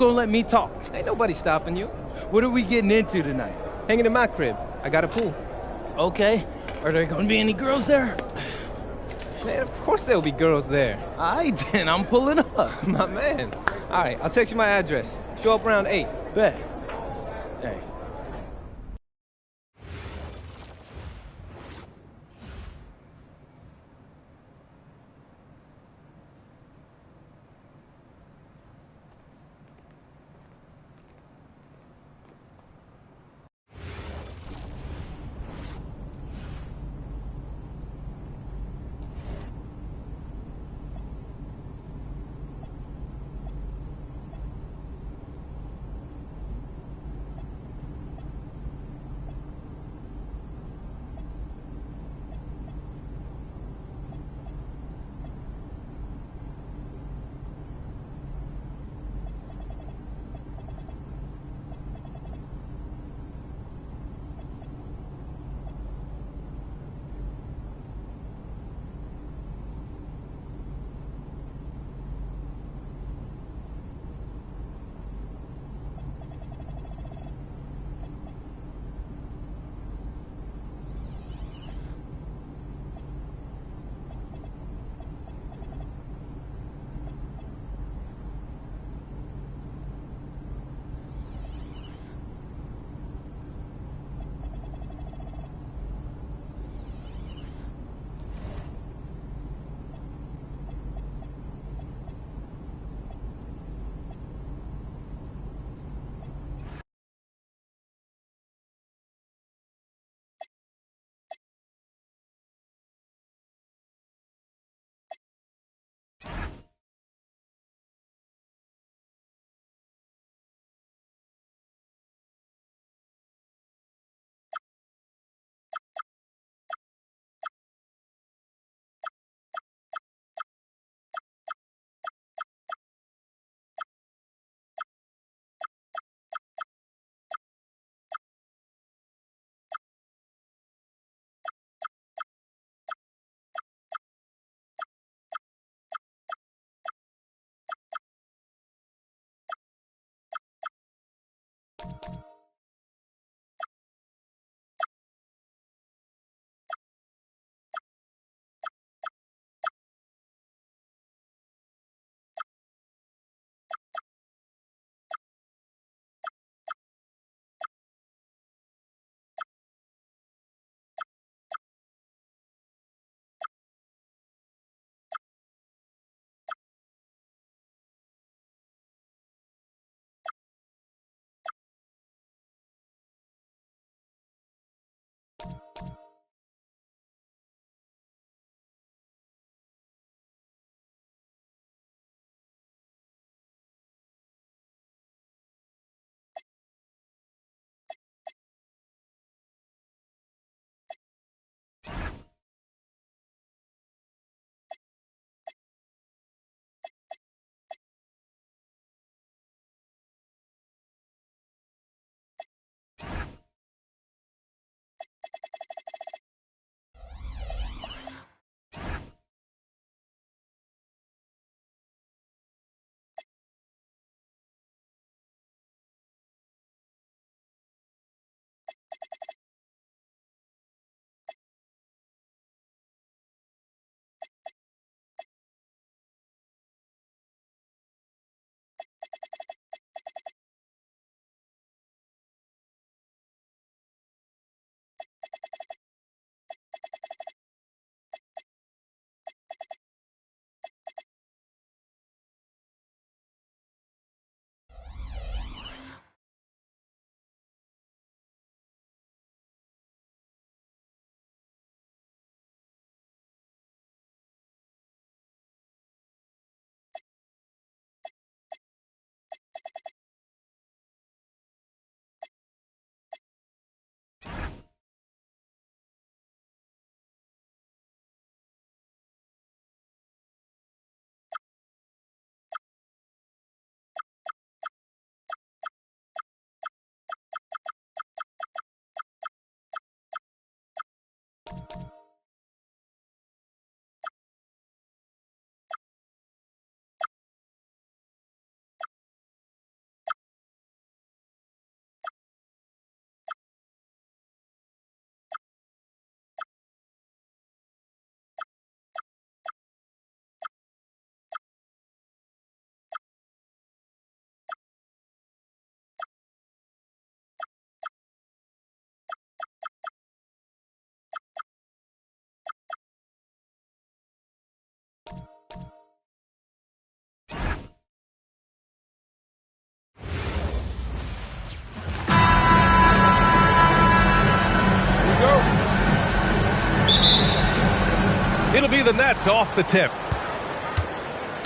Gonna let me talk. Ain't nobody stopping you. What are we getting into tonight? Hanging in my crib. I got a pool. Okay. Are there gonna be any girls there? Man, of course there'll be girls there. Aight, then I'm pulling up. My man. All right, I'll text you my address. Show up around 8. Bet. Hey. the Nets off the tip.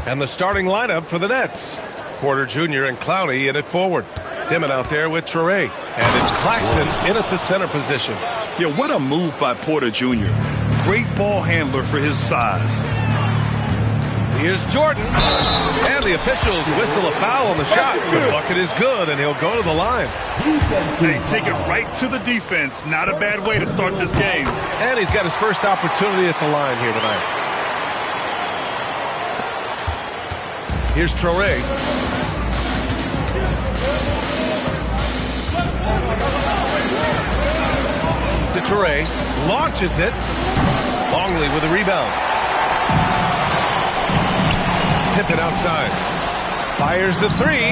And the starting lineup for the Nets. Porter Jr. and Clowney in it forward. Dimon out there with Traore. And it's Claxton in at the center position. Yeah, what a move by Porter Jr. Great ball handler for his size. Here's Jordan. And the officials whistle a foul on the shot. The bucket is good, and he'll go to the line. They take it right to the defense. Not a bad way to start this game. And he's got his first opportunity at the line here tonight. Here's Traore. To Traore. Launches it. Longley with a rebound. Pippen outside. Fires the three.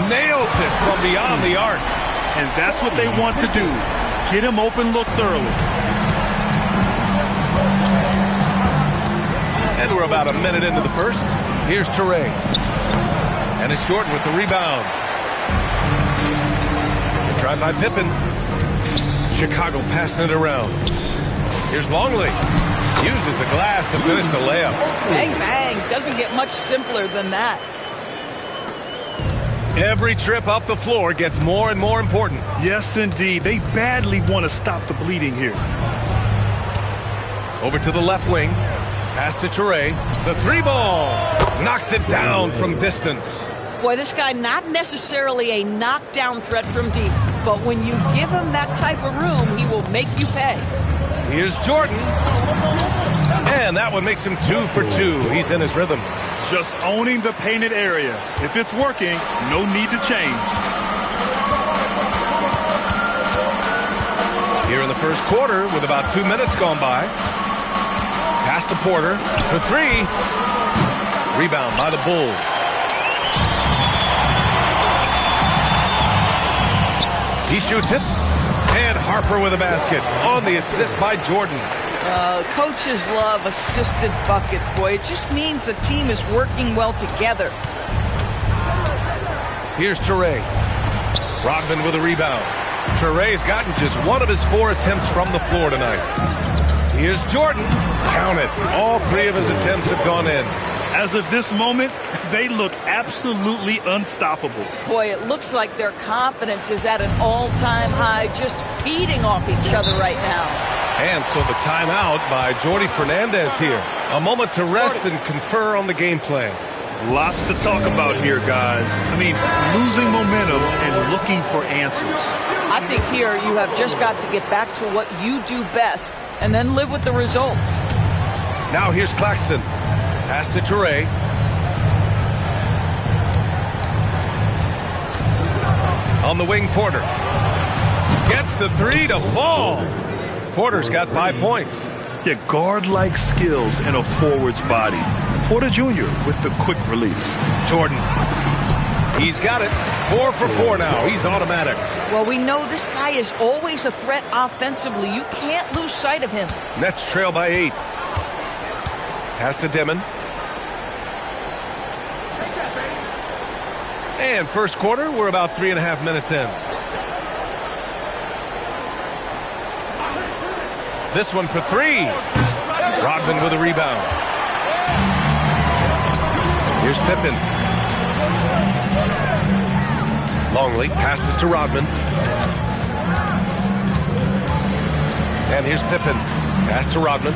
Nails it from beyond the arc. And that's what they want to do. Get him open looks early. And we're about a minute into the first. Here's Traore. And it's Jordan with the rebound. Drive by Pippen. Chicago passing it around. Here's Longley. Uses the glass to finish the layup. Bang, bang. Doesn't get much simpler than that. Every trip up the floor gets more and more important. Yes, indeed. They badly want to stop the bleeding here. Over to the left wing. Pass to Traore. The three ball. Knocks it down from distance. Boy, this guy not necessarily a knockdown threat from deep, but when you give him that type of room, he will make you pay. Here's Jordan. And that one makes him 2 for 2. He's in his rhythm. Just owning the painted area. If it's working, no need to change. Here in the first quarter with about 2 minutes gone by. Pass to Porter for three. Rebound by the Bulls. He shoots it. And Harper with a basket on the assist by Jordan. Coaches love assisted buckets, boy. It just means the team is working well together. Here's Traore. Rodman with a rebound. Traore's gotten just one of his 4 attempts from the floor tonight. Here's Jordan. Count it. All 3 of his attempts have gone in. As of this moment, they look absolutely unstoppable. Boy, it looks like their confidence is at an all-time high, just feeding off each other right now. And so the timeout by Jordi Fernandez here. A moment to rest and confer on the game plan. Lots to talk about here, guys. I mean, losing momentum and looking for answers. I think here you have just got to get back to what you do best and then live with the results. Now here's Claxton. Pass to Traore. On the wing, Porter. Gets the three to fall. Porter's got 5 points. Yeah, guard-like skills in a forward's body. Porter Jr. with the quick release. Jordan. He's got it. 4 for 4 now. He's automatic. Well, we know this guy is always a threat offensively. You can't lose sight of him. Nets trail by 8. Pass to Dimon. And first quarter, we're about 3.5 minutes in. This one for 3. Rodman with a rebound. Here's Pippen. Longley passes to Rodman. And here's Pippen. Pass to Rodman.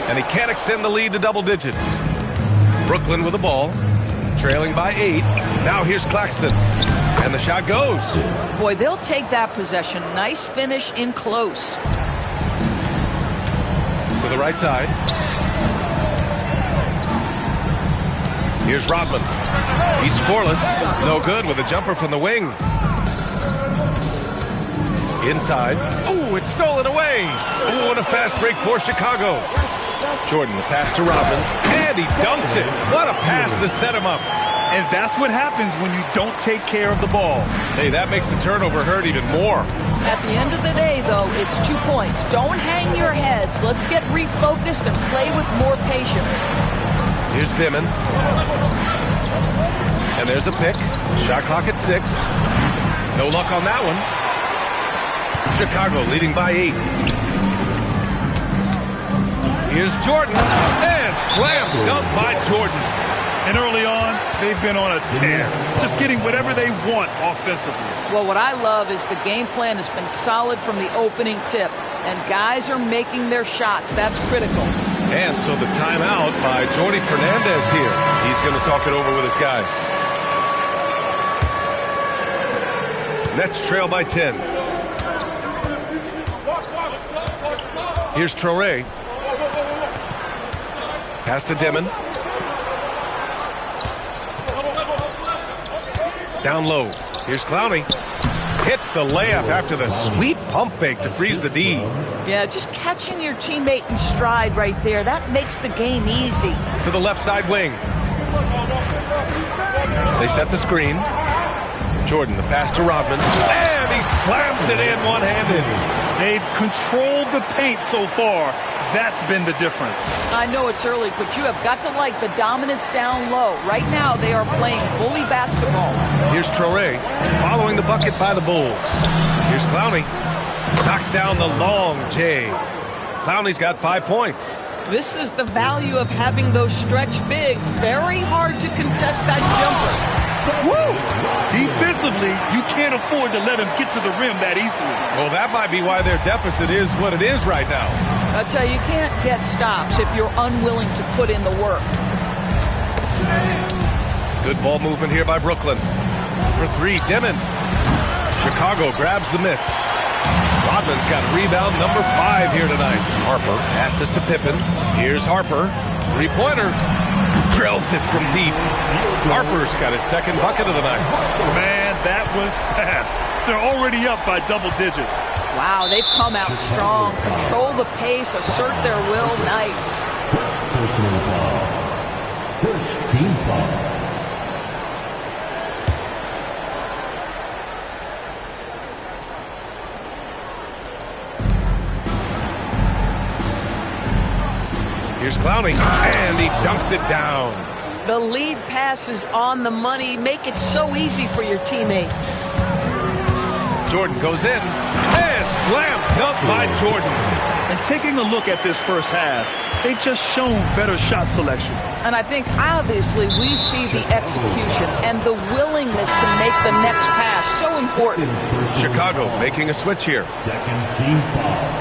And he can't extend the lead to double digits. Brooklyn with the ball. Trailing by 8. Now here's Claxton. And the shot goes. Boy, they'll take that possession. Nice finish in close. To the right side. Here's Rodman. He's scoreless. No good with a jumper from the wing. Inside. Oh, it's stolen away. Oh, and a fast break for Chicago. Jordan, the pass to Rodman. And he dunks it. What a pass to set him up. And that's what happens when you don't take care of the ball. Hey, that makes the turnover hurt even more. At the end of the day, though, it's 2 points. Don't hang your heads. Let's get refocused and play with more patience. Here's Dimon. And there's a pick. Shot clock at 6. No luck on that one. Chicago leading by 8. Here's Jordan, and slam dunk by Jordan. And early on, they've been on a tear, just getting whatever they want offensively. Well, what I love is the game plan has been solid from the opening tip, and guys are making their shots. That's critical. And so the timeout by Jordi Fernandez here. He's going to talk it over with his guys. Nets trail by 10. Here's Traore. Pass to Dimon. Down low. Here's Clowney. Hits the layup after the sweet pump fake to freeze the D. Yeah, just catching your teammate in stride right there. That makes the game easy. To the left side wing. They set the screen. Jordan, the pass to Rodman. And he slams it in one-handed. They've controlled the paint so far. That's been the difference. I know it's early, but you have got to like the dominance down low. Right now, they are playing bully basketball. Here's Traore, following the bucket by the Bulls. Here's Clowney. Knocks down the long J. Clowney's got 5 points. This is the value of having those stretch bigs. Very hard to contest that jumper. Woo! Defensively, you can't afford to let him get to the rim that easily. Well, that might be why their deficit is what it is right now. I'll tell you, you can't get stops if you're unwilling to put in the work. Good ball movement here by Brooklyn. For 3, Dimon. Chicago grabs the miss. Rodman's got rebound number 5 here tonight. Harper passes to Pippen. Here's Harper. Three-pointer. Drills it from deep. Harper's got his second bucket of the night. Man, that was fast. They're already up by double digits. Wow, they've come out strong. Control the pace, assert their will. Nice. Personal foul. First team foul. Here's Clowney, and he dunks it down. The lead pass is on the money. Make it so easy for your teammate. Jordan goes in, and slam dunk by Jordan. And taking a look at this first half, they've just shown better shot selection. And I think, obviously, we see the execution and the willingness to make the next pass. So important. Chicago making a switch here. Second team foul.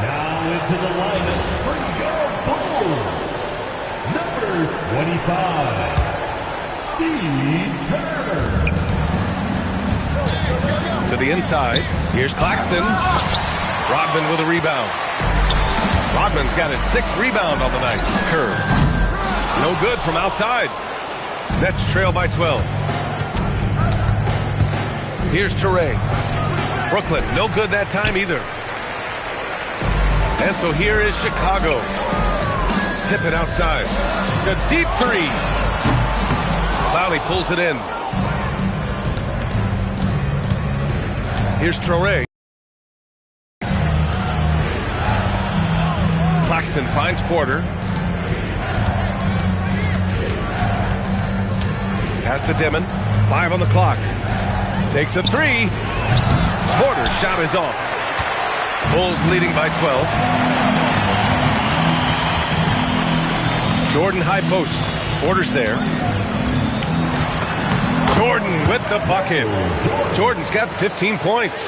Now into the lineup for your Bulls. Number 25, Steve Kerr. To the inside. Here's Claxton. Rodman with a rebound. Rodman's got his 6th rebound on the night. Kerr. No good from outside. Nets trail by 12. Here's Traore. Brooklyn, no good that time either. And so here is Chicago. Pippen outside. The deep 3. Clowney pulls it in. Here's Traore. Claxton finds Porter. Pass to Dimon. 5 on the clock. Takes a 3. Porter's shot is off. Bulls leading by 12. Jordan high post. Porter's there. Jordan with the bucket. Jordan's got 15 points.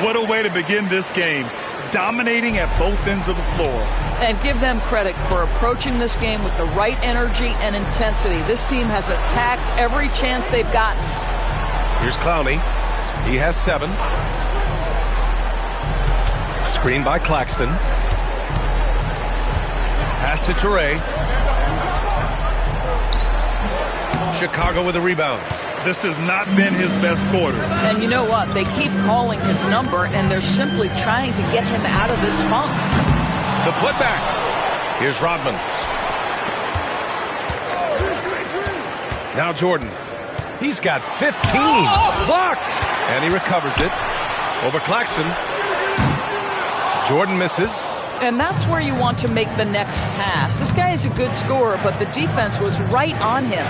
What a way to begin this game. Dominating at both ends of the floor. And give them credit for approaching this game with the right energy and intensity. This team has attacked every chance they've gotten. Here's Clowney. He has 7. Screen by Claxton. Pass to Traore. Chicago with a rebound. This has not been his best quarter. And you know what? They keep calling his number, and they're simply trying to get him out of this funk. The putback. Here's Rodman. Now Jordan. He's got 15. Blocked. And he recovers it. Over Claxton. Jordan misses. And that's where you want to make the next pass. This guy is a good scorer, but the defense was right on him.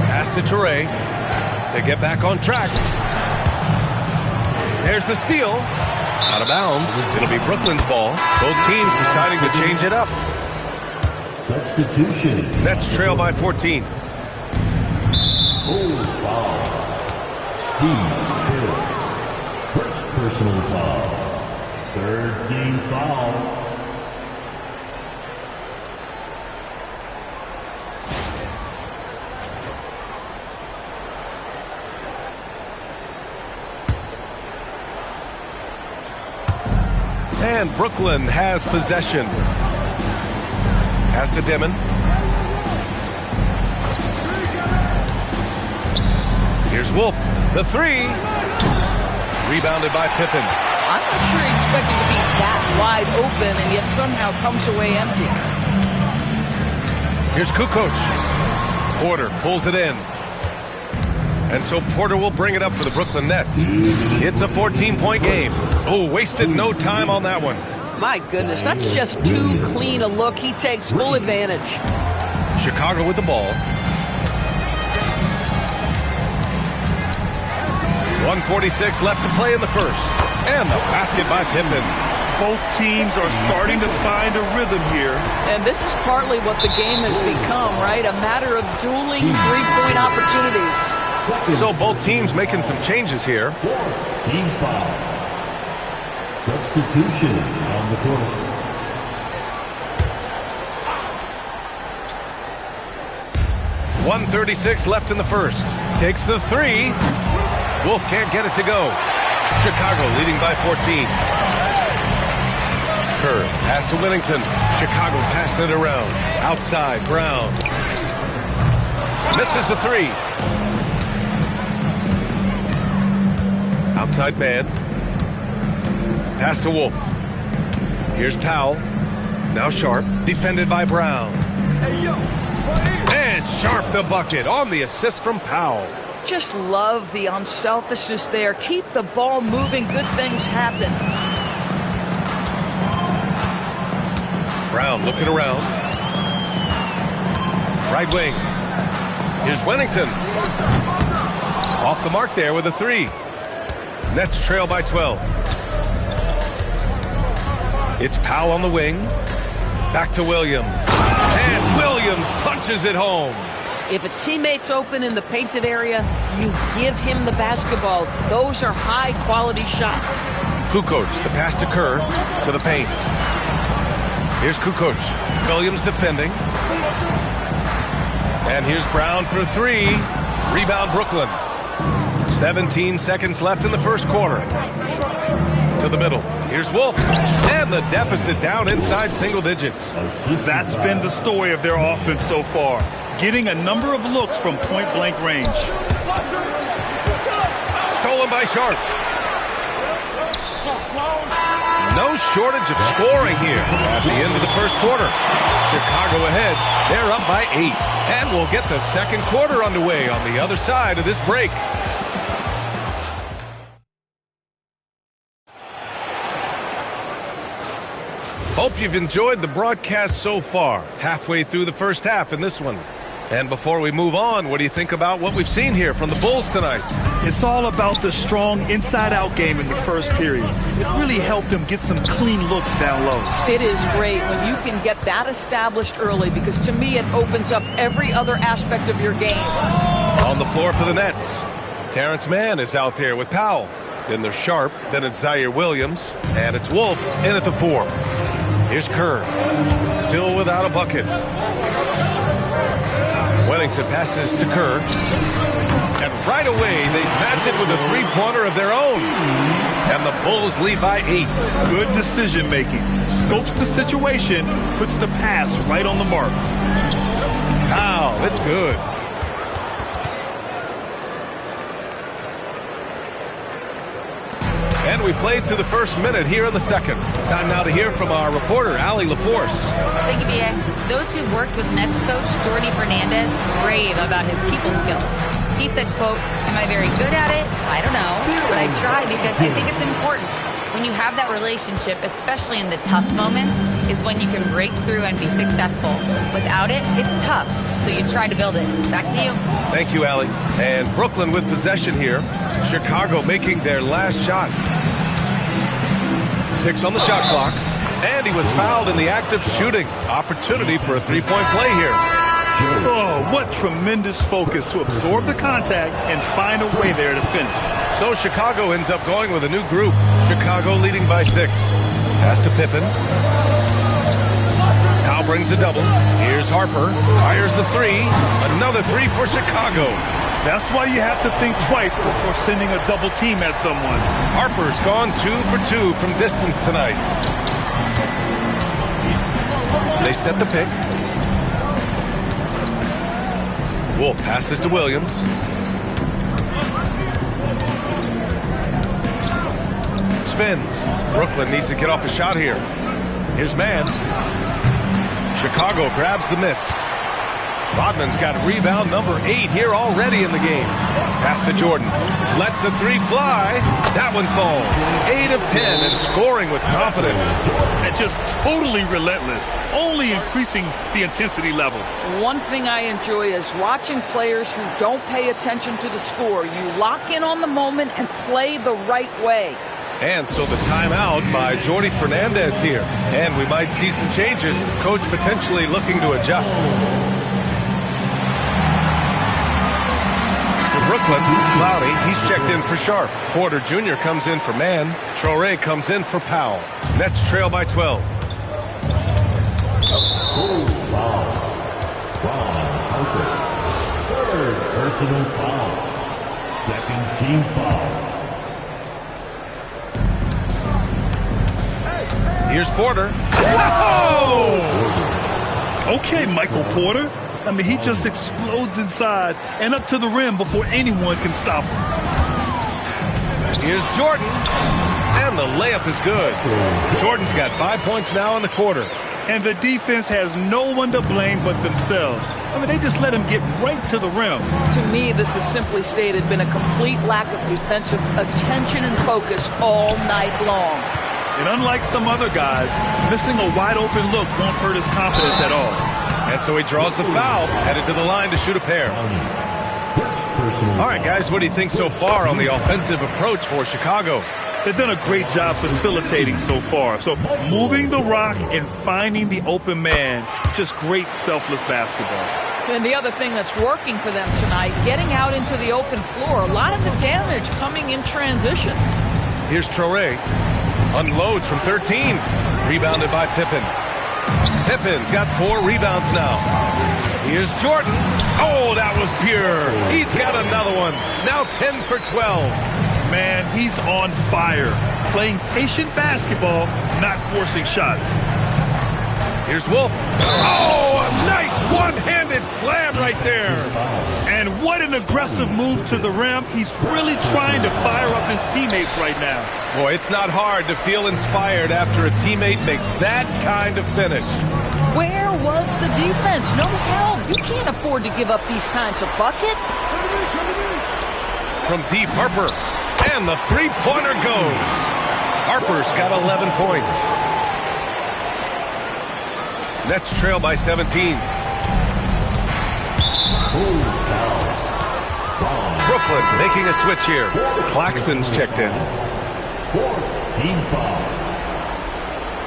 Pass to Traore to get back on track. There's the steal. Out of bounds. It'll be Brooklyn's ball. Both teams deciding to change it up. Substitution. Nets trail by 14. Bulls foul. Steve Kerr. First personal foul. Third team foul. And Brooklyn has possession. Pass to Dimon. Here's Wolf. The three. Rebounded by Pippen. I'm not sure he expected to be that wide open and yet somehow comes away empty. Here's Kukoc. Porter pulls it in. And so Porter will bring it up for the Brooklyn Nets. It's a 14-point game. Oh, wasted no time on that one. My goodness, that's just too clean a look. He takes full advantage. Chicago with the ball. 1:46 left to play in the first. And the basket by Pippen. Both teams are starting to find a rhythm here. And this is partly what the game has become, right? A matter of dueling three-point opportunities. So both teams making some changes here. Team foul. Substitution on the court. .136 left in the first. Takes the three. Wolf can't get it to go. Chicago leading by 14. Kerr pass to Whittington. Chicago passing it around. Outside, Brown. Misses the three. Outside man. Pass to Wolf. Here's Powell. Now Sharp. Defended by Brown. And Sharp the bucket on the assist from Powell. Just love the unselfishness there. Keep the ball moving. Good things happen. Brown looking around. Right wing. Here's Whittington. Off the mark there with a three. Nets trail by 12. It's Powell on the wing. Back to Williams. And Williams punches it home. If a teammate's open in the painted area, you give him the basketball. Those are high-quality shots. Kukoc, the pass to Kerr, to the paint. Here's Kukoc. Williams defending. And here's Brown for three. Rebound Brooklyn. 17 seconds left in the first quarter. To the middle. Here's Wolf. And the deficit down inside single digits. That's been the story of their offense so far. Getting a number of looks from point-blank range. Stolen by Sharp. No shortage of scoring here at the end of the first quarter. Chicago ahead. They're up by 8. And we'll get the second quarter underway on the other side of this break. Hope you've enjoyed the broadcast so far. Halfway through the first half in this one. And before we move on, what do you think about what we've seen here from the Bulls tonight? It's all about the strong inside-out game in the first period. It really helped them get some clean looks down low. It is great when you can get that established early because to me it opens up every other aspect of your game. On the floor for the Nets, Terrence Mann is out there with Powell. Then there's Sharp, then it's Zaire Williams, and it's Wolf in at the 4. Here's Kerr, still without a bucket. Whittington passes to Kerr. And right away, they match it with a three-pointer of their own. And the Bulls lead by 8. Good decision-making. Scopes the situation, puts the pass right on the mark. Wow, it's good. And we played through the first minute here in the second. Time now to hear from our reporter, Allie LaForce. Thank you, B.A. Those who've worked with Nets coach Jordi Fernandez rave about his people skills. He said, quote, "Am I very good at it? I don't know, but I try because I think it's important. When you have that relationship, especially in the tough moments, is when you can break through and be successful. Without it, it's tough, so you try to build it." Back to you. Thank you, Allie. And Brooklyn with possession here. Chicago making their last shot. 6 on the shot clock. And he was fouled in the act of shooting. Opportunity for a three-point play here. Oh, what tremendous focus to absorb the contact and find a way there to finish. So Chicago ends up going with a new group. Chicago leading by 6. Pass to Pippen. Powell brings a double. Here's Harper. Fires the 3. Another 3 for Chicago. That's why you have to think twice before sending a double team at someone. Harper's gone 2 for 2 from distance tonight. They set the pick. Wolf passes to Williams. Spins. Brooklyn needs to get off a shot here. Here's Mann. Chicago grabs the miss. Rodman's got rebound number 8 here already in the game. Pass to Jordan. Lets the 3 fly. That one falls. 8 of 10 and scoring with confidence. And just totally relentless, only increasing the intensity level. One thing I enjoy is watching players who don't pay attention to the score. You lock in on the moment and play the right way. And so the timeout by Jordi Fernandez here. And we might see some changes. Coach potentially looking to adjust. Brooklyn, Cloudy, he's checked in for Sharp. Porter Jr. comes in for Mann. Traore comes in for Powell. Nets trail by 12. Foul. Ron Harper. Third personal foul. Second team foul. Here's Porter. Whoa! Okay, Michael Porter. I mean, he just explodes inside and up to the rim before anyone can stop him. Here's Jordan. And the layup is good. Jordan's got 5 points now in the quarter. And the defense has no one to blame but themselves. I mean, they just let him get right to the rim. To me, this has simply stated been a complete lack of defensive attention and focus all night long. And unlike some other guys, missing a wide open look won't hurt his confidence at all. And so he draws the foul, headed to the line to shoot a pair. All right, guys, what do you think so far on the offensive approach for Chicago? They've done a great job facilitating so far. So moving the rock and finding the open man, just great selfless basketball. And the other thing that's working for them tonight, getting out into the open floor. A lot of the damage coming in transition. Here's Traore. Unloads from 13. Rebounded by Pippen. Pippen's got 4 rebounds now. Here's Jordan. Oh, that was pure. He's got another one. Now 10 for 12. Man, he's on fire. Playing patient basketball, not forcing shots. Here's Wolf. Oh, a nice one-handed slam right there. And what an aggressive move to the rim. He's really trying to fire up his teammates right now. Boy, it's not hard to feel inspired after a teammate makes that kind of finish. Where was the defense? No help. You can't afford to give up these kinds of buckets. From deep, Harper. And the three-pointer goes. Harper's got 11 points. Nets trail by 17. Brooklyn making a switch here. Claxton's checked in. Fourth team foul.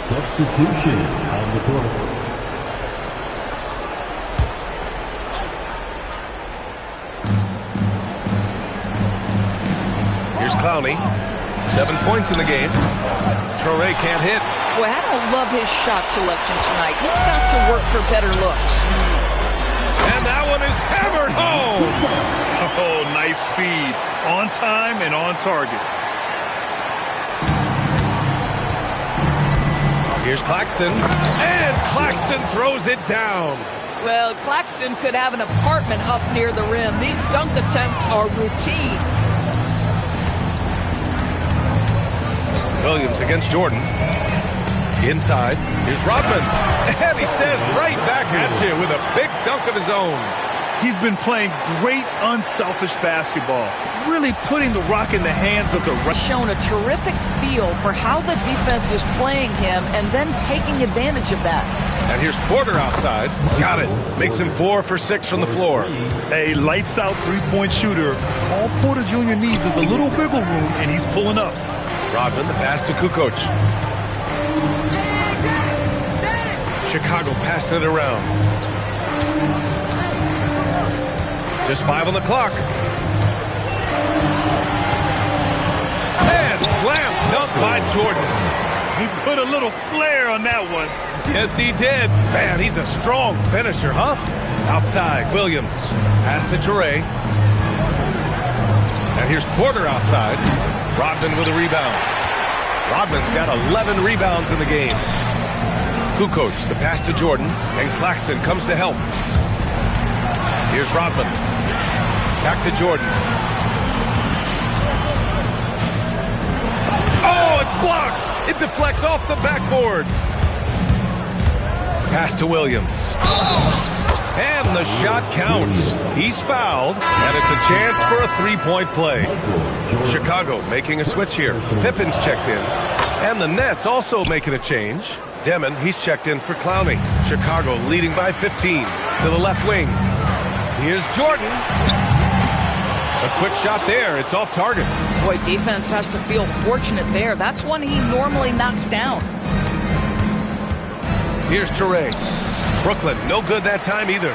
Substitution on the court. Here's Clowney. 7 points in the game. Traore can't hit. Well, I don't love his shot selection tonight. He's got to work for better looks. And that one is hammered home. Oh, nice feed. On time and on target. Here's Claxton. And Claxton throws it down. Well, Claxton could have an apartment up near the rim. These dunk attempts are routine. Williams against Jordan. Inside, here's Rodman. And he says right back at you with a big dunk of his own. He's been playing great, unselfish basketball. Really putting the rock in the hands of the rest. Shown a terrific feel for how the defense is playing him and then taking advantage of that. And here's Porter outside. Got it. Makes him 4 for 6 from the floor. A lights-out three-point shooter. All Porter Jr. needs is a little wiggle room, and he's pulling up. Rodman, the pass to Kukoc. Chicago passing it around. Just 5 on the clock. And slam dunk by Jordan. He put a little flair on that one. Yes, he did. Man, he's a strong finisher, huh? Outside, Williams. Pass to Toure. And here's Porter outside. Rodman with a rebound. Rodman's got 11 rebounds in the game. Kukoc, the pass to Jordan, and Claxton comes to help. Here's Rodman. Back to Jordan. Oh, it's blocked! It deflects off the backboard. Pass to Williams. And the shot counts. He's fouled, and it's a chance for a three-point play. Chicago making a switch here. Pippen's checked in. And the Nets also making a change. Demon, he's checked in for Clowney. Chicago leading by 15 to the left wing. Here's Jordan. A quick shot there. It's off target. Boy, defense has to feel fortunate there. That's one he normally knocks down. Here's Toure. Brooklyn, no good that time either.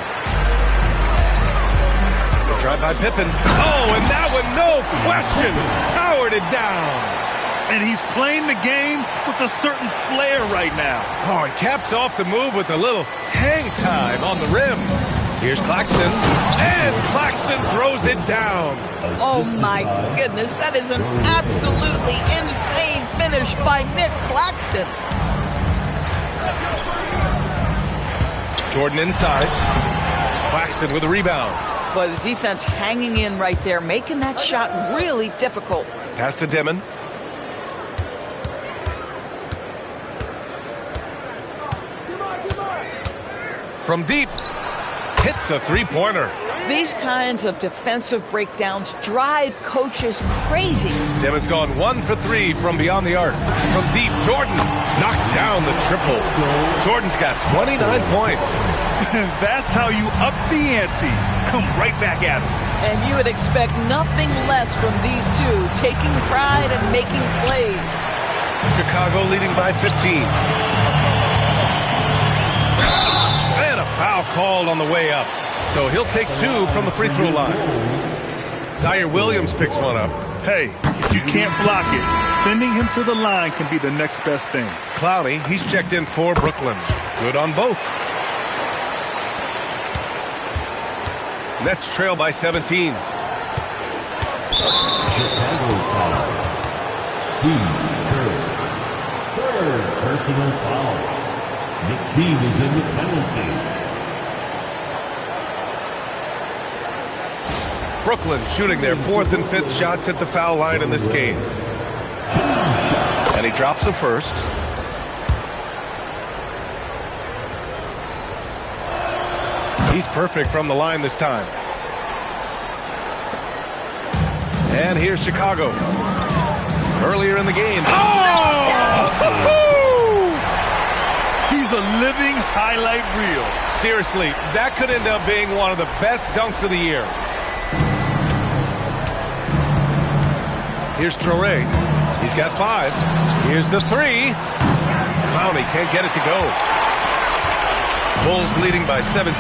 Tried by Pippen. Oh, and that one, no question, powered it down. And he's playing the game with a certain flair right now. Oh, he caps off the move with a little hang time on the rim. Here's Claxton, and Claxton throws it down. Oh, my goodness. That is an absolutely insane finish by Nick Claxton. Jordan inside. Claxton with a rebound. Boy, the defense hanging in right there, making that shot really difficult. Pass to Demon. From deep. Hits a three-pointer. These kinds of defensive breakdowns drive coaches crazy. Demon's gone 1 for 3 from beyond the arc. From deep, Jordan knocks down the triple. Jordan's got 29 points. That's how you up the ante. Come right back at him. And you would expect nothing less from these two, taking pride and making plays. Chicago leading by 15. And a foul called on the way up. So he'll take 2 from the free throw line. Zaire Williams picks one up. Hey, if you can't block it, sending him to the line can be the next best thing. Clowney, he's checked in for Brooklyn. Good on both. Nets trail by 17. Chicago foul. Steve Kerr. Third personal foul. The team is in the penalty. Brooklyn shooting their 4th and 5th shots at the foul line in this game. And he drops the first. He's perfect from the line this time. And here's Chicago. Earlier in the game. Oh! He's a living highlight reel. Seriously, that could end up being one of the best dunks of the year. Here's Toure. He's got 5. Here's the 3. Clowney can't get it to go. Bulls leading by 17.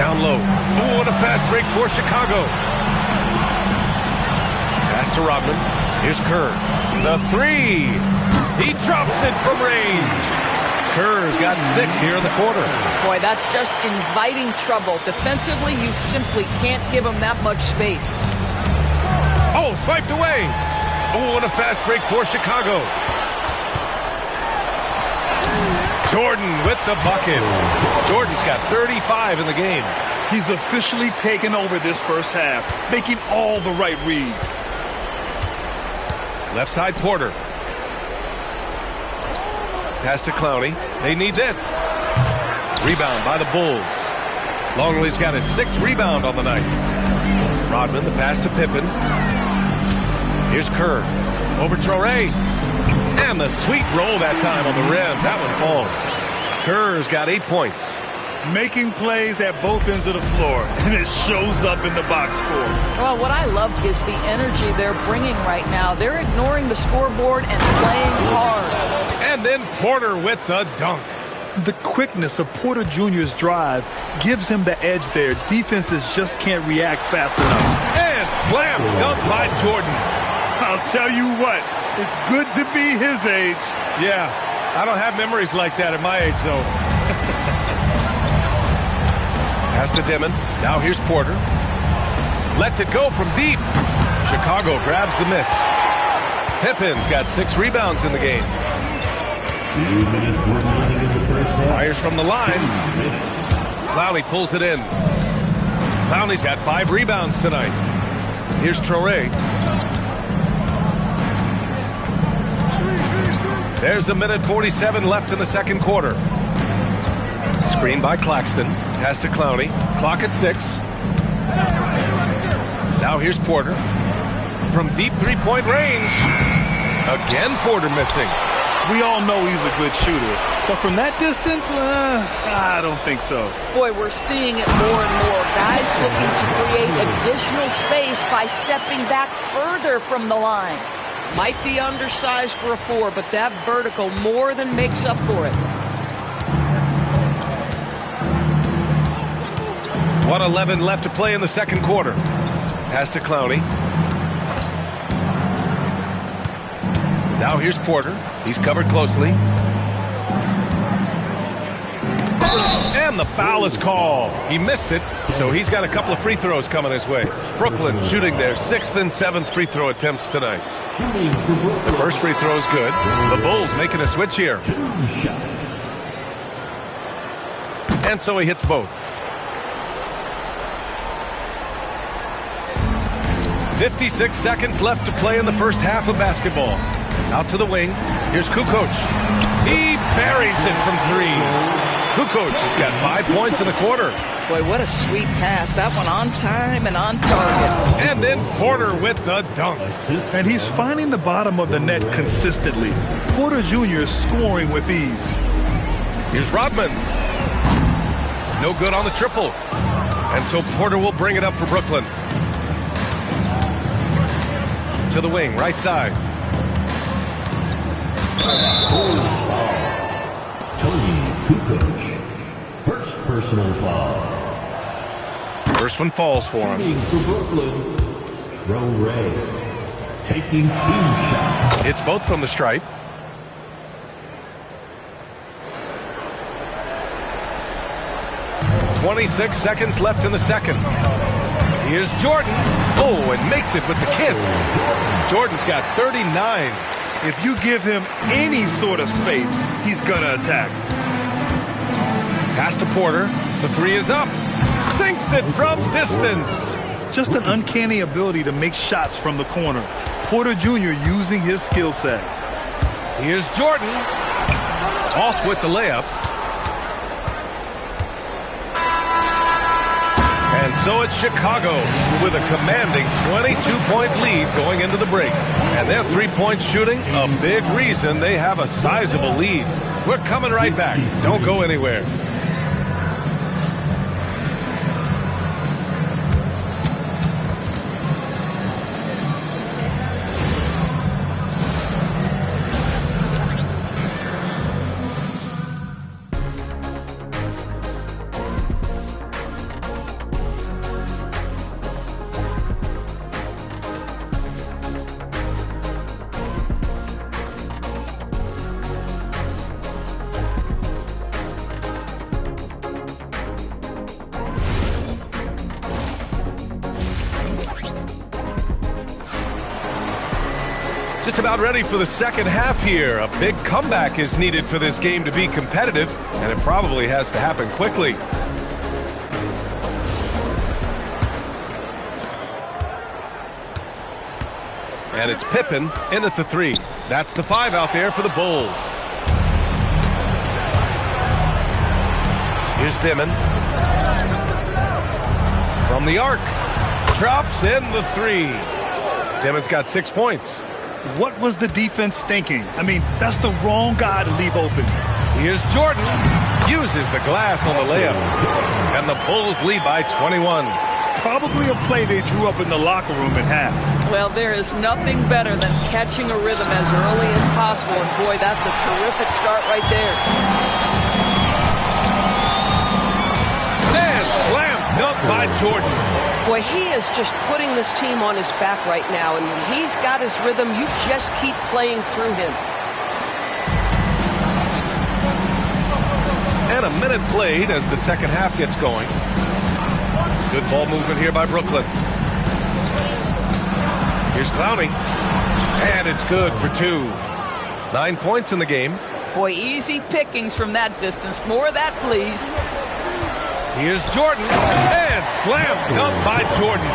Down low. Ooh, what a fast break for Chicago. Pass to Rodman. Here's Kerr. The 3. He drops it from range. Kerr's got 6 here in the quarter. Boy, that's just inviting trouble. Defensively, you simply can't give him that much space. Oh, swiped away. Oh, what a fast break for Chicago. Jordan with the bucket. Jordan's got 35 in the game. He's officially taken over this first half, making all the right reads. Left side, Porter. Pass to Clowney. They need this. Rebound by the Bulls. Longley's got his 6th rebound on the night. Rodman, the pass to Pippen. Here's Kerr. Over Toure. And the sweet roll that time on the rim. That one falls. Kerr's got 8 points. Making plays at both ends of the floor, and it shows up in the box score. Well, what I love is the energy they're bringing right now. They're ignoring the scoreboard and playing hard. And then Porter with the dunk. The quickness of Porter Jr.'s drive gives him the edge there. Defenses just can't react fast enough. And slam dunk by Jordan. I'll tell you what, it's good to be his age. Yeah, I don't have memories like that at my age, though. Pass to Dimon. Now here's Porter. Lets it go from deep. Chicago grabs the miss. Pippen's got 6 rebounds in the game. 2 minutes remaining in the first half. Fires from the line. Clowney pulls it in. Clowney's got 5 rebounds tonight. Here's Traore. There's 1:47 left in the second quarter. Screen by Claxton. Pass to Clowney. Clock at 6. Now here's Porter. From deep three-point range. Again, Porter missing. We all know he's a good shooter, but from that distance, I don't think so. Boy, we're seeing it more and more. Guys looking to create additional space by stepping back further from the line. Might be undersized for a 4, but that vertical more than makes up for it. 1:11 left to play in the second quarter. Pass to Clowney. Now here's Porter. He's covered closely. And the foul is called. He missed it, so he's got a couple of free throws coming his way. Brooklyn shooting their 6th and 7th free throw attempts tonight. The first free throw is good. The Bulls making a switch here. 2 shots. And so he hits both. 56 seconds left to play in the first half of basketball. Out to the wing. Here's Kukoc. He buries it from 3. Kukoc has got 5 points in the quarter. Boy, what a sweet pass. That one on time and on target. And then Porter with the dunk. And he's finding the bottom of the net consistently. Porter Jr. is scoring with ease. Here's Rodman. No good on the triple. And so Porter will bring it up for Brooklyn. To the wing, right side. Tony Kukoc. First personal foul. First one falls for him. Shooting for Brooklyn. Traore. Taking 2 shots. It's both from the stripe. .26 seconds left in the second. Here's Jordan. Oh, and makes it with the kiss. Jordan's got 39. If you give him any sort of space, he's going to attack. Pass to Porter. The 3 is up. Sinks it from distance. Just an uncanny ability to make shots from the corner. Porter Jr. using his skill set. Here's Jordan. Off with the layup. And so it's Chicago with a commanding 22-point lead going into the break. And their three-point shooting, a big reason they have a sizable lead. We're coming right back. Don't go anywhere. Just about ready for the second half here. A big comeback is needed for this game to be competitive, and it probably has to happen quickly. And it's Pippen in at the 3. That's the 5 out there for the Bulls. Here's Dimon. From the arc. Drops in the 3. Dimon's got 6 points. What was the defense thinking? I mean, that's the wrong guy to leave open. Here's Jordan. Uses the glass on the layup. And the Bulls lead by 21. Probably a play they drew up in the locker room at half. Well, there is nothing better than catching a rhythm as early as possible. And boy, that's a terrific start right there. by Jordan. Boy, he is just putting this team on his back right now, and when he's got his rhythm, you just keep playing through him. And a minute played as the second half gets going. Good ball movement here by Brooklyn. Here's Clowney. And it's good for 2. 9 points in the game. Boy, easy pickings from that distance. More of that, please. Here's Jordan. And slam dunk by Jordan.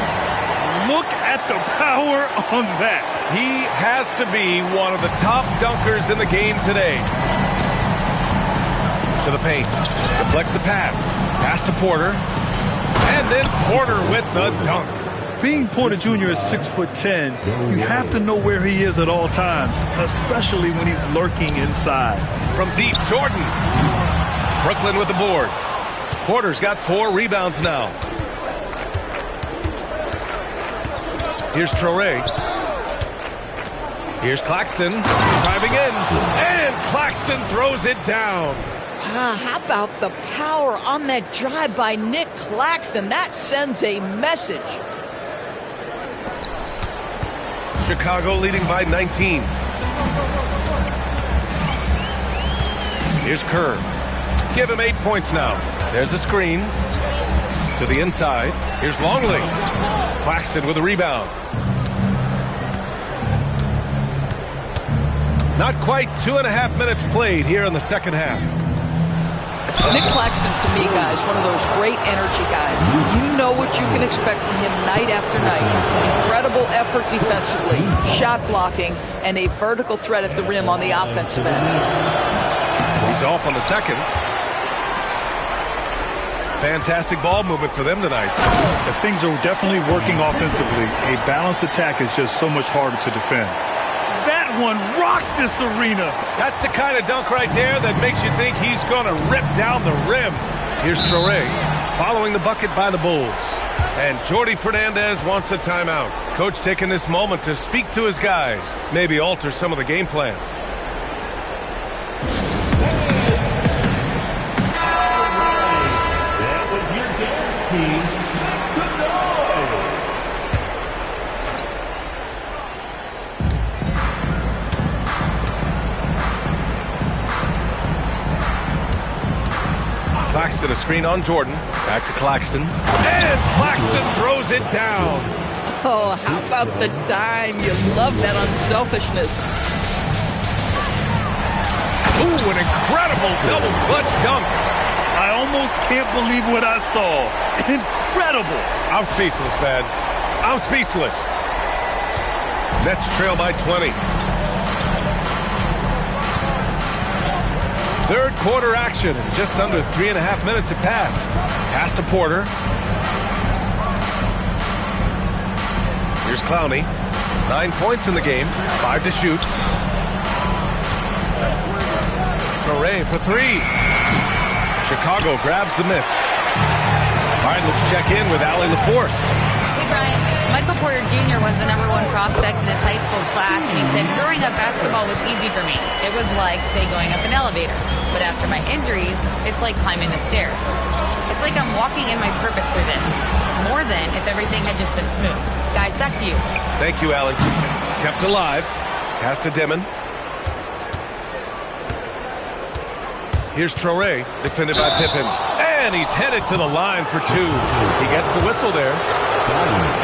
Look at the power on that. He has to be one of the top dunkers in the game today. To the paint. Deflects the pass. Pass to Porter. And then Porter with the dunk. Being Porter Jr. is 6'10", you have to know where he is at all times, especially when he's lurking inside. From deep, Jordan. Brooklyn with the board. Porter's got 4 rebounds now. Here's Traore. Here's Claxton driving in. And Claxton throws it down. How about the power on that drive by Nick Claxton? That sends a message. Chicago leading by 19. Here's Kerr. Give him 8 points now. There's a screen. To the inside. Here's Longley. Claxton with a rebound. Not quite 2.5 minutes played here in the second half. Nick Claxton, to me, guys, one of those great energy guys. You know what you can expect from him night after night. Incredible effort defensively, shot blocking, and a vertical threat at the rim on the offensive end. He's off on the second. Fantastic ball movement for them tonight. If things are definitely working offensively, a balanced attack is just so much harder to defend. That one rocked this arena. That's the kind of dunk right there that makes you think he's going to rip down the rim. Here's Traore following the bucket by the Bulls. And Jordi Fernandez wants a timeout. Coach taking this moment to speak to his guys, maybe alter some of the game plan. That was your dance team. Claxton, a screen on Jordan. Back to Claxton. And Claxton throws it down. Oh, how about the dime? You love that unselfishness. Ooh, an incredible double clutch dunk. I almost can't believe what I saw. Incredible. I'm speechless, man. I'm speechless. Nets trail by 20. Third quarter action. Just under 3.5 minutes have passed. Pass to Porter. Here's Clowney. 9 points in the game. 5 to shoot. Traore for 3. Chicago grabs the miss. All right, let's check in with Allie LaForce. Hey, Brian. Michael Porter Jr. was the #1 prospect in his high school class, and he said, growing up, basketball was easy for me. It was like, say, going up an elevator. But after my injuries, it's like climbing the stairs. It's like I'm walking in my purpose through this, more than if everything had just been smooth. Guys, back to you. Thank you, Allie. Kept alive. Pass to Dimon. Here's Traore, defended by Pippen. And he's headed to the line for 2. He gets the whistle there.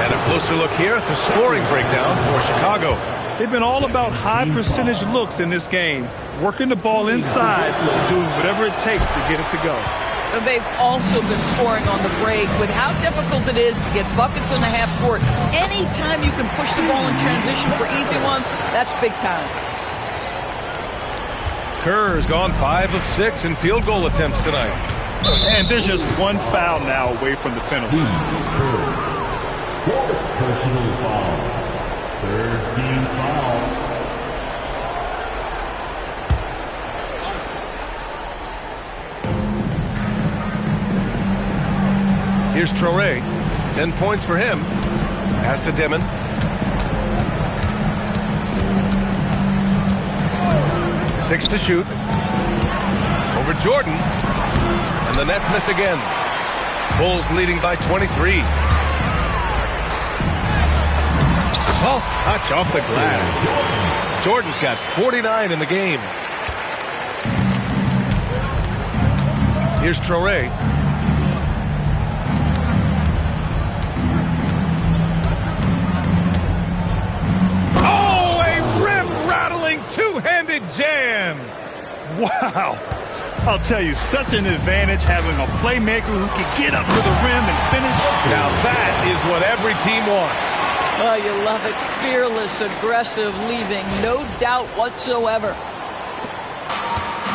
And a closer look here at the scoring breakdown for Chicago. They've been all about high percentage looks in this game, working the ball inside, doing whatever it takes to get it to go. They've also been scoring on the break. With how difficult it is to get buckets in the half court, anytime you can push the ball in transition for easy ones, that's big time. Kerr's gone 5 of 6 in field goal attempts tonight. And there's just one foul now away from the penalty. Fourth personal foul. Third team foul. Here's Traore. 10 points for him. Pass to Dimon. Six to shoot. Over Jordan. And the Nets miss again. Bulls leading by 23. Soft touch off the glass. Jordan's got 49 in the game. Here's Traore. Oh, a rim-rattling two-handed jam. Wow. I'll tell you, such an advantage having a playmaker who can get up to the rim and finish. Now that is what every team wants. Oh, you love it. Fearless, aggressive, leaving no doubt whatsoever.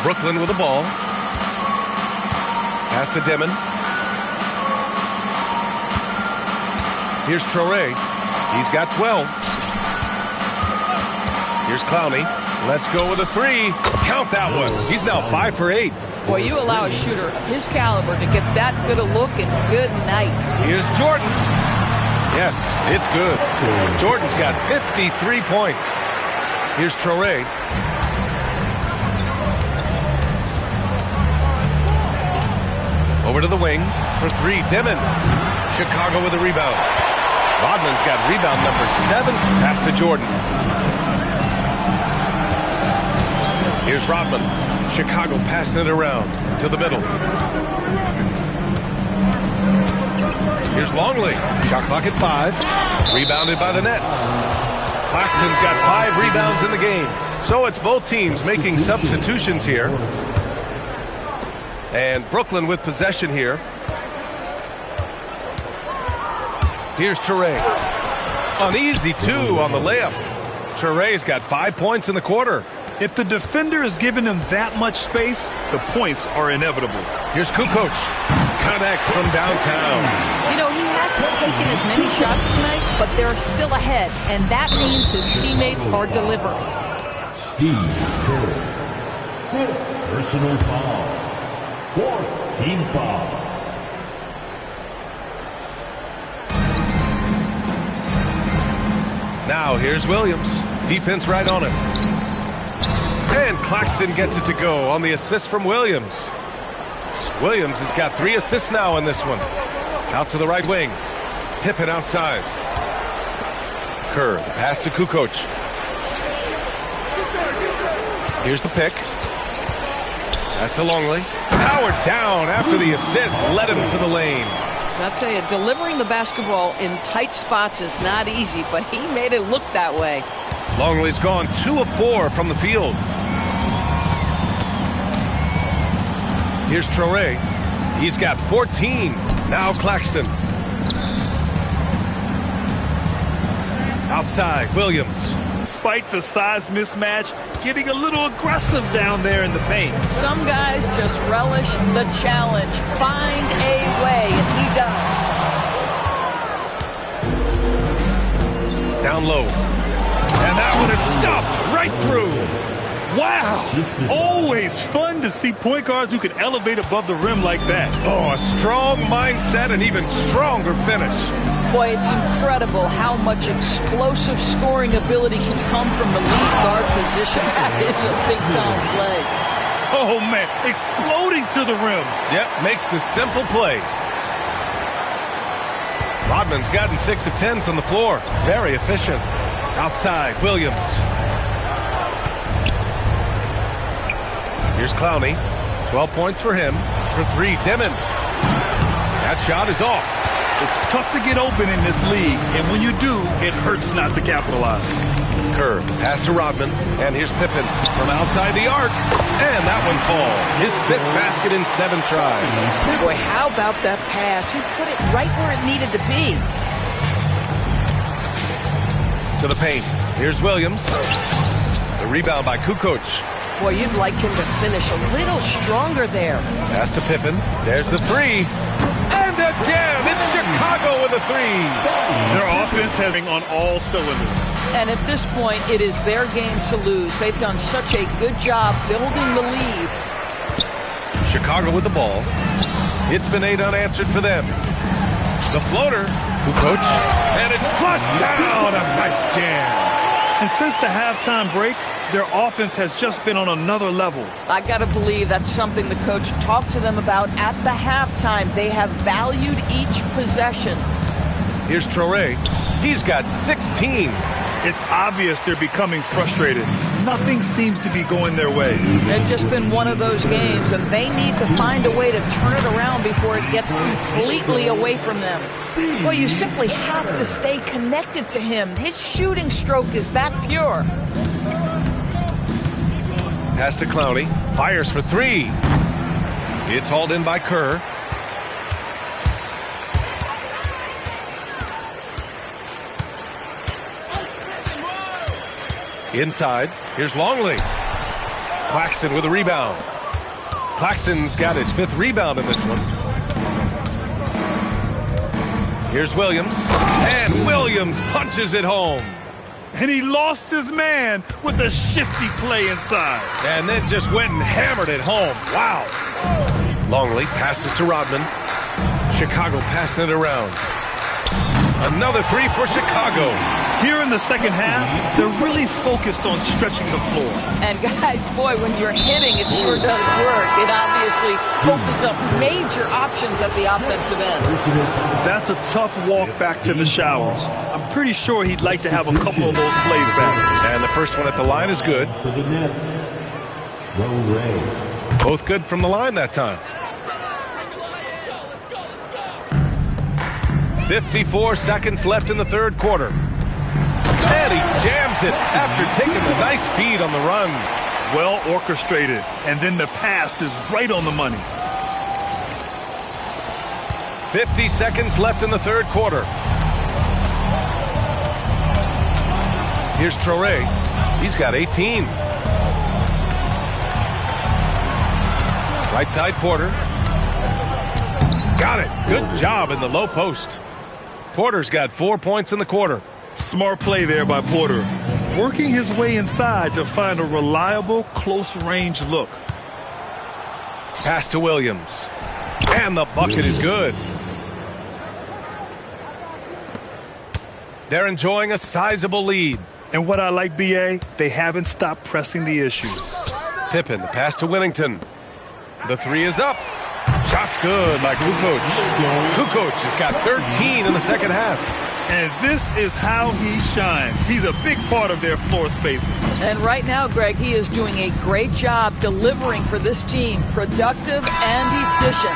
Brooklyn with the ball. Pass to Dimon. Here's Traore. He's got 12. Here's Clowney. Let's go with a three. Count that one. He's now 5 for 8. Boy, you allow a shooter of his caliber to get that good a look, and good night. Here's Jordan. Yes, it's good. Jordan's got 53 points. Here's Traore. Over to the wing for three. Dimon. Chicago with a rebound. Rodman's got rebound number 7. Pass to Jordan. Here's Rodman. Chicago passing it around to the middle. Here's Longley. Shot clock at 5. Rebounded by the Nets. Claxton's got 5 rebounds in the game. So it's both teams making substitutions here. And Brooklyn with possession here. Here's Traore. An easy 2 on the layup. Toure's got 5 points in the quarter. If the defender is giving him that much space, the points are inevitable. Here's Kukoc. Connects from downtown. You know, he hasn't taken as many shots tonight, but they're still ahead, and that means his teammates are delivering. Steve Kerr. 5th personal foul. 4th team foul. Now here's Williams. Defense right on him. And Claxton gets it to go on the assist from Williams. Williams has got 3 assists now in this one. Out to the right wing. Pippen outside. Kerr, pass to Kukoc. Here's the pick. Pass to Longley. Howard down after the assist. Led him to the lane. I'll tell you, delivering the basketball in tight spots is not easy, but he made it look that way. Longley's gone 2 of 4 from the field. Here's Traore. He's got 14. Now Claxton. Outside, Williams. Despite the size mismatch, getting a little aggressive down there in the paint. Some guys just relish the challenge. Find a way, and he does. Down low. And that one is stuffed right through. Wow! Always fun to see point guards who can elevate above the rim like that. Oh, a strong mindset and even stronger finish. Boy, it's incredible how much explosive scoring ability can come from the lead guard position. That is a big-time play. Oh, man. Exploding to the rim. Yep, makes the simple play. Rodman's gotten 6 of 10 from the floor. Very efficient. Outside, Williams. Here's Clowney. 12 points for him. For 3, Dimon. That shot is off. It's tough to get open in this league, and when you do, it hurts not to capitalize. Kerr, pass to Rodman, and here's Pippen from outside the arc, and that one falls. His 5th basket in 7 tries. Boy, how about that pass? He put it right where it needed to be. To the paint. Here's Williams. The rebound by Kukoc. Boy, you'd like him to finish a little stronger there. Pass to Pippen. There's the 3. And again, it's Chicago with a 3. Their offense has been on all cylinders. And at this point, it is their game to lose. They've done such a good job building the lead. Chicago with the ball. It's been 8 unanswered for them. The floater. Kukoc. And it's flushed down. A nice jam. And since the halftime break, Their offense has just been on another level. I got to believe that's something the coach talked to them about at the halftime. They have valued each possession. Here's Traore. He's got 16. It's obvious they're becoming frustrated. Nothing seems to be going their way. It's just been one of those games, and they need to find a way to turn it around before it gets completely away from them. Well, you simply have to stay connected to him. His shooting stroke is that pure. Pass to Clowney. Fires for three. It's hauled in by Kerr. Inside, here's Longley. Claxton with a rebound. Claxton's got his 5th rebound in this one. Here's Williams. And Williams punches it home. And he lost his man with a shifty play inside. And then just went and hammered it home. Wow. Longley passes to Rodman. Chicago passing it around. Another 3 for Chicago. Here in the second half, they're really focused on stretching the floor. And guys, boy, when you're hitting, it sure does work. It obviously opens up major options at the offensive end. That's a tough walk back to the showers. I'm pretty sure he'd like to have a couple of those plays back. And the first one at the line is good. For the Nets, Traore. Both good from the line that time. 54 seconds left in the third quarter. And he jams it after taking a nice feed on the run. Well orchestrated, and then the pass is right on the money. 50 seconds left in the third quarter. Here's Traore. He's got 18. Right side, Porter. Got it. Good job in the low post. Porter's got 4 points in the quarter. Smart play there by Porter. Working his way inside to find a reliable, close-range look. Pass to Williams. And the bucket is good. They're enjoying a sizable lead. And what I like, B.A., they haven't stopped pressing the issue. Pippen, the pass to Whittington. The 3 is up. Shot's good by Kukoc. Kukoc has got 13 in the second half. And this is how he shines. He's a big part of their floor spacing. And right now, Greg, he is doing a great job delivering for this team, productive and efficient.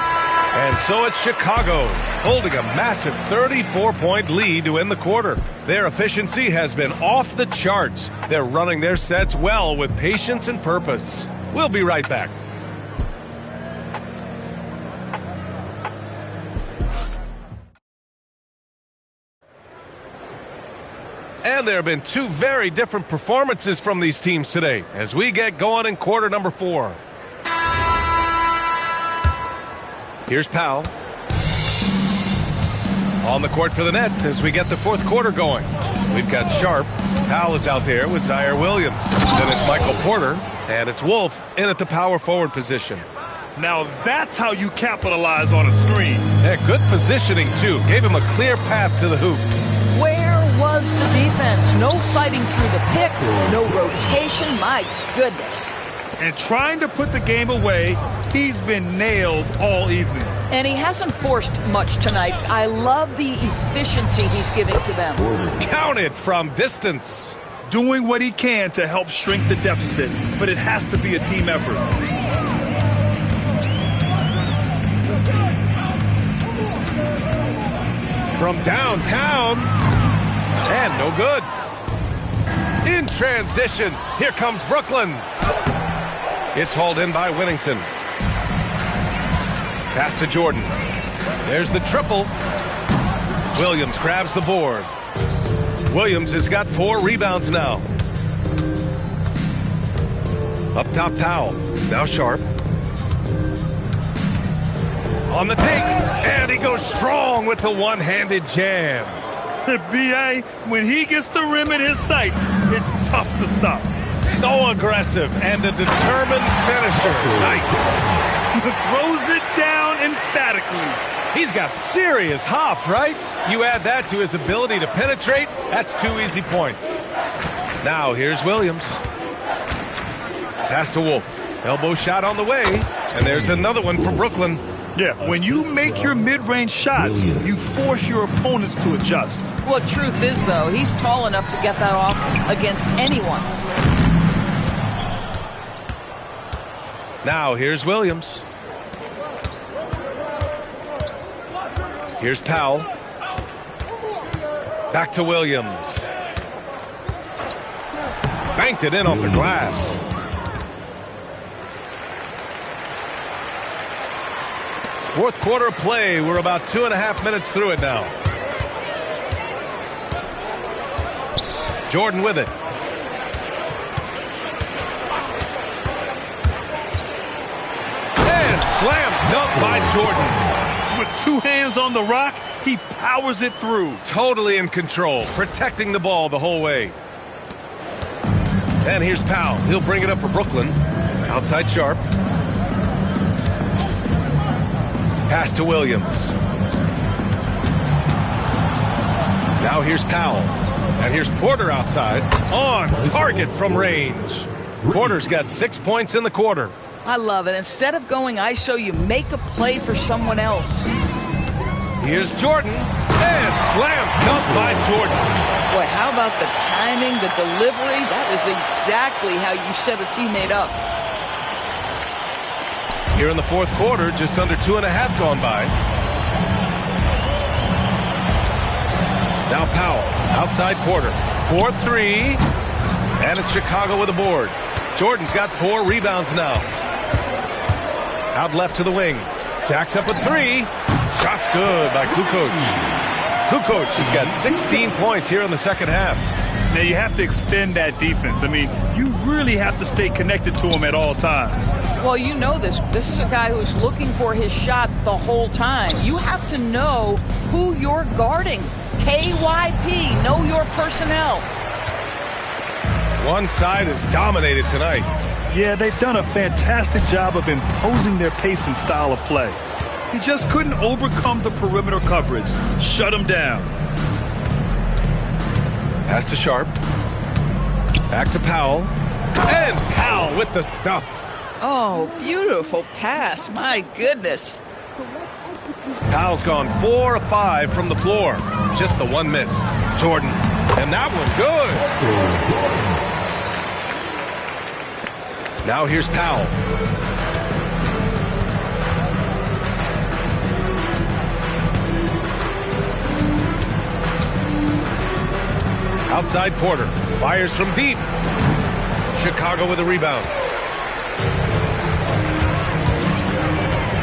And so it's Chicago, holding a massive 34-point lead to end the quarter. Their efficiency has been off the charts. They're running their sets well with patience and purpose. We'll be right back. And there have been 2 very different performances from these teams today as we get going in quarter number 4. Here's Powell. On the court for the Nets as we get the fourth quarter going. We've got Sharp. Powell is out there with Zaire Williams. Then it's Michael Porter, and it's Wolf in at the power forward position. Now that's how you capitalize on a screen. Yeah, good positioning, too. Gave him a clear path to the hoop. Where was the defense? No fighting through the pick, no rotation. My goodness. And trying to put the game away, he's been nails all evening. And he hasn't forced much tonight. I love the efficiency he's giving to them. Counted from distance. Doing what he can to help shrink the deficit, but it has to be a team effort. From downtown, and no good. In transition, here comes Brooklyn. It's hauled in by Whittington. Pass to Jordan. There's the triple. Williams grabs the board. Williams has got 4 rebounds now. Up top, Powell. Now Sharp. On the take, and he goes strong with the one-handed jam. B.A., when he gets the rim in his sights, it's tough to stop. So aggressive and a determined finisher. Nice. Throws it down emphatically. He's got serious hops, right? You add that to his ability to penetrate, that's 2 easy points. Now here's Williams. Pass to Wolf. Elbow shot on the way. And there's another one for Brooklyn. Yeah, when you make your mid-range shots, you force your opponents to adjust. Well, truth is, though, he's tall enough to get that off against anyone. Now here's Williams. Here's Powell. Back to Williams. Banked it in off the glass. Fourth quarter of play. We're about 2.5 minutes through it now. Jordan with it. And slam dunk by Jordan. With 2 hands on the rock, he powers it through. Totally in control, protecting the ball the whole way. And here's Powell. He'll bring it up for Brooklyn. Outside Sharp. Pass to Williams. Now here's Powell. And here's Porter outside. On target from range. Porter's got 6 points in the quarter. I love it. Instead of going ISO, you make a play for someone else. Here's Jordan. And slam dunk by Jordan. Boy, how about the timing, the delivery? That is exactly how you set a teammate up. Here in the fourth quarter, just under 2.5 gone by. Now Powell, outside Porter. 4-3. And it's Chicago with a board. Jordan's got 4 rebounds now. Out left to the wing. Jacks up at 3. Shot's good by Kukoc. Kukoc has got 16 points here in the second half. Now you have to extend that defense. I mean, you really have to stay connected to him at all times. Well, you know this. This is a guy who's looking for his shot the whole time. You have to know who you're guarding. KYP, know your personnel. One side is dominated tonight. Yeah, they've done a fantastic job of imposing their pace and style of play. He just couldn't overcome the perimeter coverage. Shut him down. Pass to Sharp. Back to Powell. And Powell with the stuff. Oh, beautiful pass. My goodness. Powell's gone 4 of 5 from the floor. Just the one miss. Jordan. And that one good. Now here's Powell. Outside Porter. Fires from deep. Chicago with a rebound.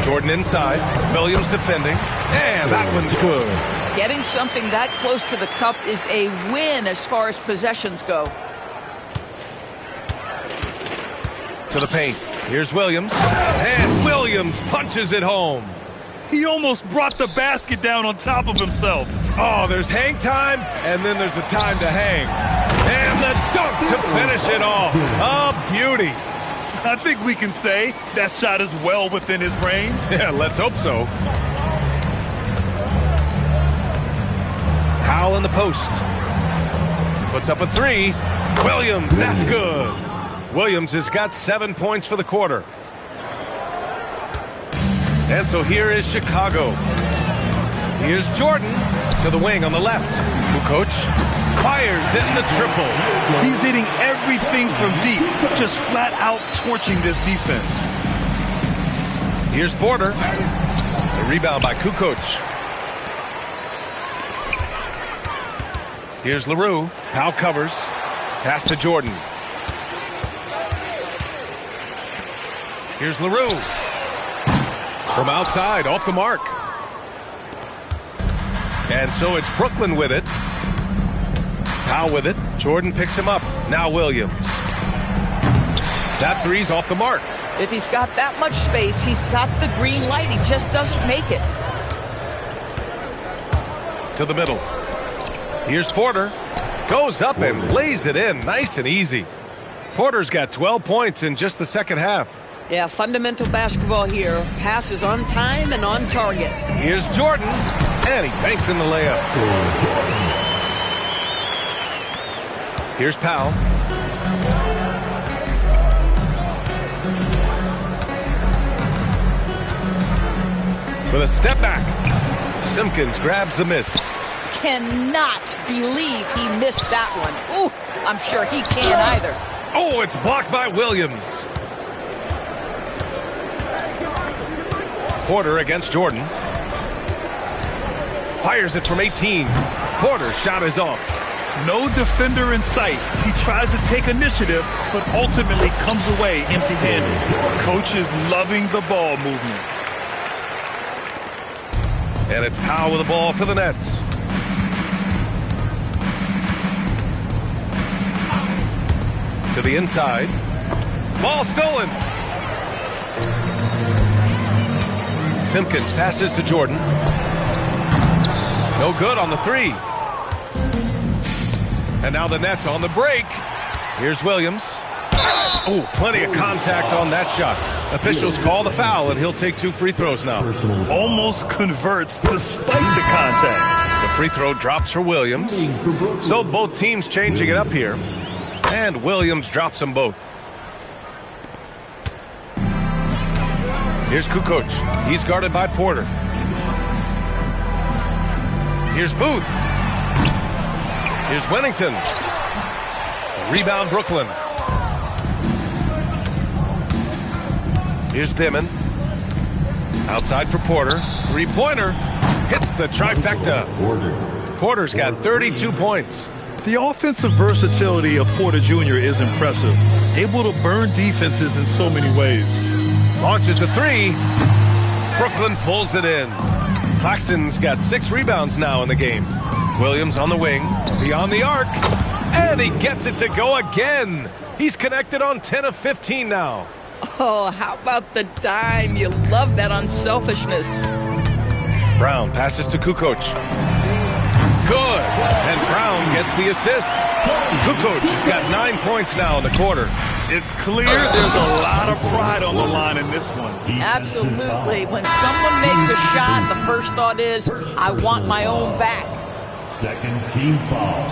Jordan inside. Williams defending. And that one's good. Getting something that close to the cup is a win as far as possessions go. To the paint. Here's Williams. And Williams punches it home. He almost brought the basket down on top of himself. Oh, there's hang time, and then there's a time to hang. And the dunk to finish it off. A beauty. I think we can say that shot is well within his range. Yeah, let's hope so. Powell in the post. Puts up a 3. Williams, that's good. Williams has got 7 points for the quarter. And so here is Chicago. Here's Jordan to the wing on the left. Kukoc fires in the triple. He's hitting everything from deep, just flat out torching this defense. Here's Porter. The rebound by Kukoc. Here's LaRue. Powell covers. Pass to Jordan. Here's LaRue. From outside, off the mark. And so it's Brooklyn with it. Powell with it. Jordan picks him up. Now Williams. That 3's off the mark. If he's got that much space, he's got the green light. He just doesn't make it. To the middle. Here's Porter. Goes up and lays it in. Nice and easy. Porter's got 12 points in just the second half. Yeah, fundamental basketball here. Passes on time and on target. Here's Jordan. And he banks in the layup. Here's Powell. with a step back. Simpkins grabs the miss. Cannot believe he missed that one. Ooh, I'm sure he can't either. Oh, it's blocked by Williams. Porter against Jordan. Fires it from 18. Porter's shot is off. No defender in sight. He tries to take initiative, but ultimately comes away empty-handed. Coach is loving the ball movement. And it's Powell with the ball for the Nets. To the inside. Ball stolen. Simpkins passes to Jordan. No good on the three. And now the Nets on the break. Here's Williams. Oh, plenty of contact on that shot. Officials call the foul, and he'll take 2 free throws now. Almost converts despite the contact. The free throw drops for Williams. So both teams changing it up here. And Williams drops them both. Here's Kukoc. He's guarded by Porter. Here's Booth. Here's Wennington. Rebound Brooklyn. Here's Dimon. Outside for Porter. Three-pointer. Hits the trifecta. Porter's got 32 points. The offensive versatility of Porter Jr. is impressive. Able to burn defenses in so many ways. Launches a three. Brooklyn pulls it in. Claxton's got 6 rebounds now in the game. Williams on the wing, beyond the arc, and he gets it to go again. He's connected on 10 of 15 now. Oh, how about the dime? You love that unselfishness. Brown passes to Kukoc. Good, and Brown gets the assist. Kukoc has got 9 points now in the quarter. It's clear there's a lot of pride on the line in this one. Absolutely. When someone makes a shot, the first thought is, I want my own back. Second team foul.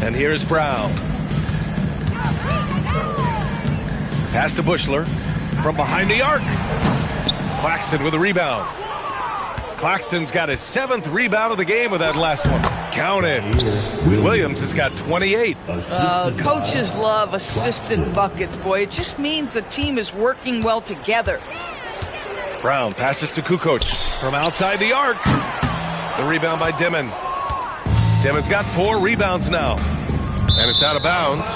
And here's Brown. Pass to Bushler from behind the arc. Claxton with a rebound. Claxton's got his 7th rebound of the game with that last one. Count it. Williams has got 28. Coaches love assisted buckets, boy. It just means the team is working well together. Brown passes to Kukoc from outside the arc. The rebound by Dimon. Dimon's got 4 rebounds now. And it's out of bounds.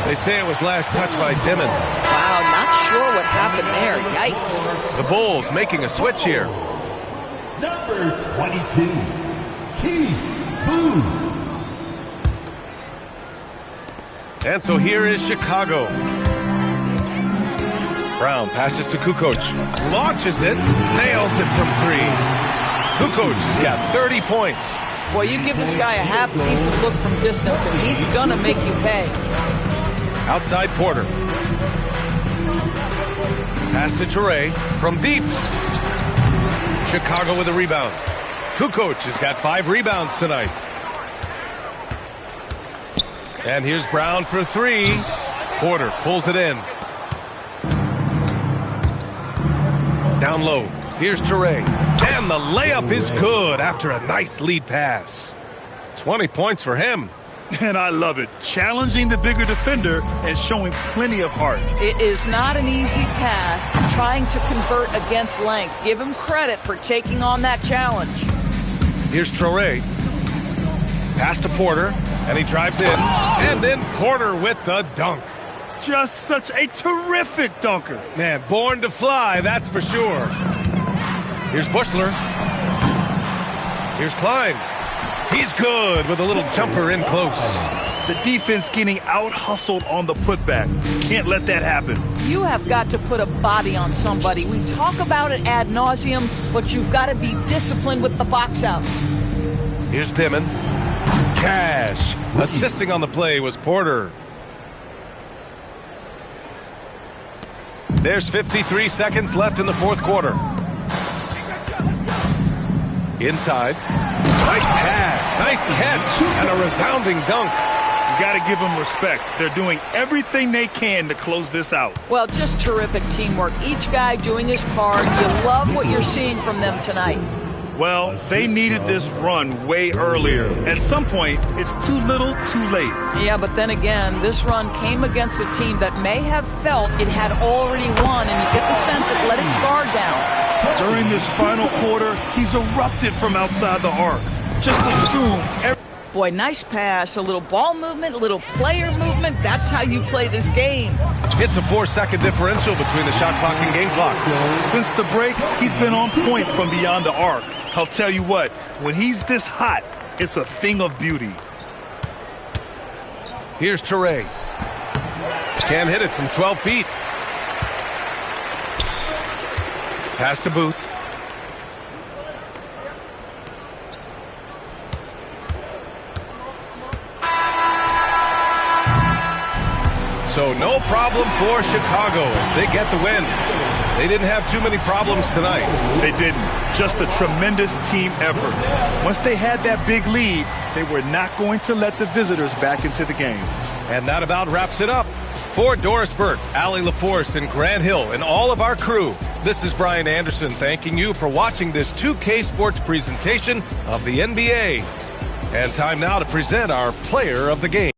They say it was last touched by Dimon. Wow, not sure what happened there. Yikes. The Bulls making a switch here. Number 22, Keith Booth. And so here is Chicago. Brown passes to Kukoc. Launches it. Nails it from 3. Kukoc has got 30 points. Boy, you give this guy a half-decent look from distance, and he's going to make you pay. Outside Porter. Pass to Toure from deep. Chicago with a rebound. Kukoc has got 5 rebounds tonight. And here's Brown for 3. Porter pulls it in. Down low. Here's Toure. And the layup is good after a nice lead pass. 20 points for him. And I love it. Challenging the bigger defender and showing plenty of heart. It is not an easy task trying to convert against length. Give him credit for taking on that challenge. Here's Toure. Pass to Porter, and he drives in. And then Porter with the dunk. Just such a terrific dunker. Man, born to fly, that's for sure. Here's Bushler. Here's Klein. He's good with a little jumper in close. The defense getting out-hustled on the putback. Can't let that happen. You have got to put a body on somebody. We talk about it ad nauseum, but you've got to be disciplined with the box outs. Here's Dimon. Cash. Assisting on the play was Porter. There's 53 seconds left in the 4th quarter. Inside. Nice pass. Nice catch. And a resounding dunk. You got to give them respect. They're doing everything they can to close this out. Well, just terrific teamwork. Each guy doing his part. You love what you're seeing from them tonight. Well, they needed this run way earlier. At some point, it's too little, too late. Yeah, but then again, this run came against a team that may have felt it had already won, and you get the sense it let its guard down. During this final quarter, he's erupted from outside the arc. Just assume Boy, nice pass, a little ball movement, a little player movement. That's how you play this game. It's a 4-second differential between the shot clock and game clock. Since the break, he's been on point from beyond the arc. I'll tell you what, when he's this hot, it's a thing of beauty. Here's Toure. Can't hit it from 12 feet. Pass to Booth. So no problem for Chicago as they get the win. They didn't have too many problems tonight. They didn't. Just a tremendous team effort. Once they had that big lead, they were not going to let the visitors back into the game. And that about wraps it up. For Doris Burke, Allie LaForce, and Grant Hill, and all of our crew, this is Brian Anderson thanking you for watching this 2K Sports presentation of the NBA. And time now to present our player of the game.